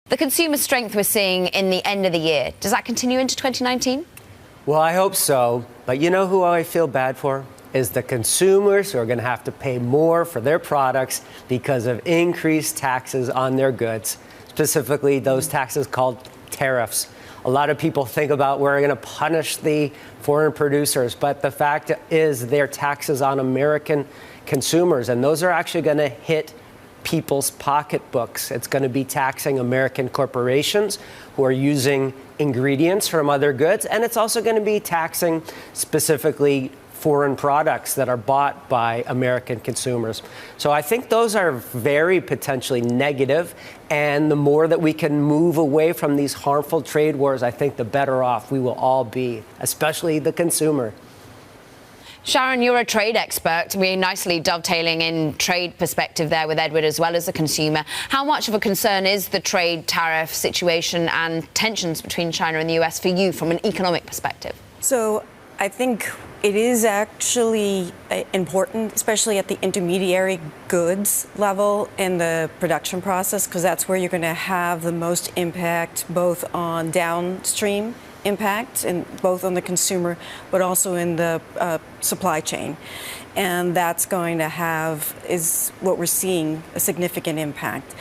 The consumer strength we're seeing in the end of the year, does that continue into 2019? Well, I hope so. But you know who I feel bad for? Is the consumers who are going to have to pay more for their products because of increased taxes on their goods, specifically those taxes called tariffs. A lot of people think about we're going to punish the foreign producers, but the fact is they're taxes on American consumers, and those are actually going to hit people's pocketbooks. It's going to be taxing American corporations who are using ingredients from other goods, and it's also going to be taxing specifically foreign products that are bought by American consumers. So I think those are very potentially negative, and the more that we can move away from these harmful trade wars, I think the better off we will all be, especially the consumer. Sharyn, you're a trade expert. We're nicely dovetailing in trade perspective there with Edward as well as the consumer. How much of a concern is the trade tariff situation and tensions between China and the US for you from an economic perspective? So I think it is actually important, especially at the intermediary goods level in the production process, because that's where you're going to have the most impact, both on downstream impact, and both on the consumer, but also in the supply chain. And that's going to have, is what we're seeing, a significant impact.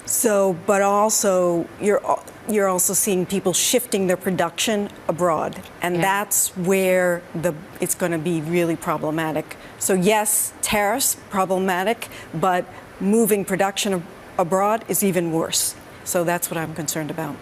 So, but also, you're also seeing people shifting their production abroad, and that's where it's going to be really problematic. So yes, tariffs, problematic, but moving production abroad is even worse. So that's what I'm concerned about.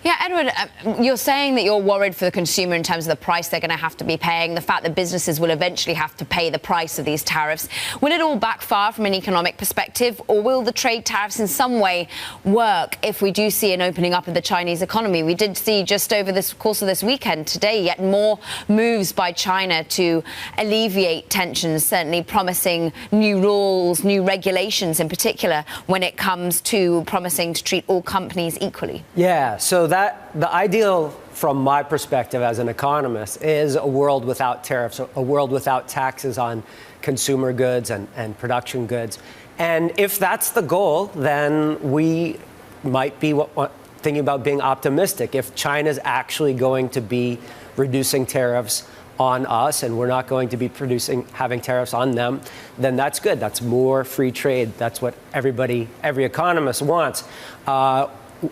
Yeah, Edward, you're saying that you're worried for the consumer in terms of the price they're going to have to be paying, the fact that businesses will eventually have to pay the price of these tariffs. Will it all backfire from an economic perspective, or will the trade tariffs in some way work if we do see an opening up of the Chinese economy? We did see just over the course of this weekend today yet more moves by China to alleviate tensions, certainly promising new rules, new regulations in particular, when it comes to promising to treat all companies equally. Yeah. So that the ideal, from my perspective as an economist, is a world without tariffs, a world without taxes on consumer goods and production goods. And if that's the goal, then we might be thinking about being optimistic. If China's actually going to be reducing tariffs on us and we're not going to be having tariffs on them, then that's good. That's more free trade. That's what every economist wants.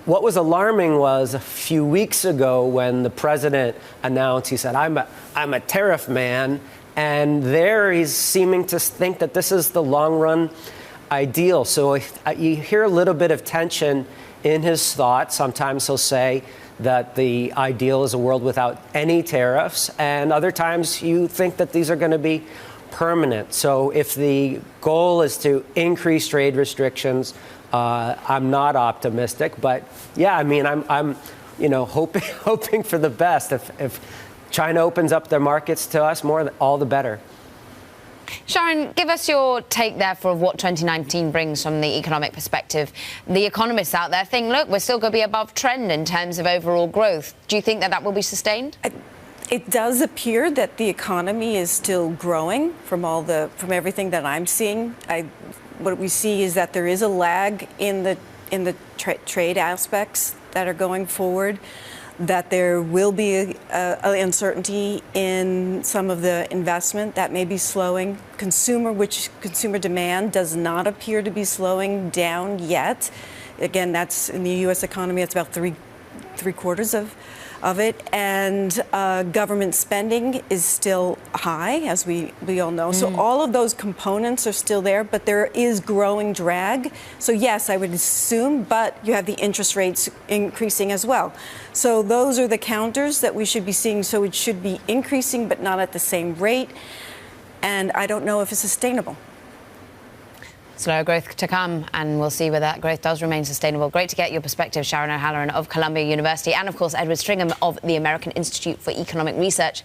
What was alarming was a few weeks ago when the president announced, he said, I'm a tariff man. And there he's seeming to think that this is the long run ideal. So you hear a little bit of tension in his thoughts. Sometimes he'll say that the ideal is a world without any tariffs. And other times you think that these are going to be permanent. So if the goal is to increase trade restrictions, I'm not optimistic, but yeah, I mean, I'm hoping for the best. If China opens up their markets to us more, all the better. Sharyn, give us your take there for what 2019 brings from the economic perspective. The economists out there think, look, we're still going to be above trend in terms of overall growth. Do you think that will be sustained? It does appear that the economy is still growing from everything that I'm seeing. What we see is that there is a lag in the trade aspects that are going forward, that there will be uncertainty in some of the investment that may be slowing. Consumer demand does not appear to be slowing down yet. Again, that's in the U.S. economy, it's about three quarters of it, and government spending is still high, as we all know. So all of those components are still there, but there is growing drag. So yes, I would assume, but you have the interest rates increasing as well. So those are the counters that we should be seeing. So it should be increasing, but not at the same rate. And I don't know if it's sustainable. Slower growth to come, and we'll see whether that growth does remain sustainable. Great to get your perspective, Sharyn O'Halloran of Columbia University, and of course Edward Stringham of the American Institute for Economic Research.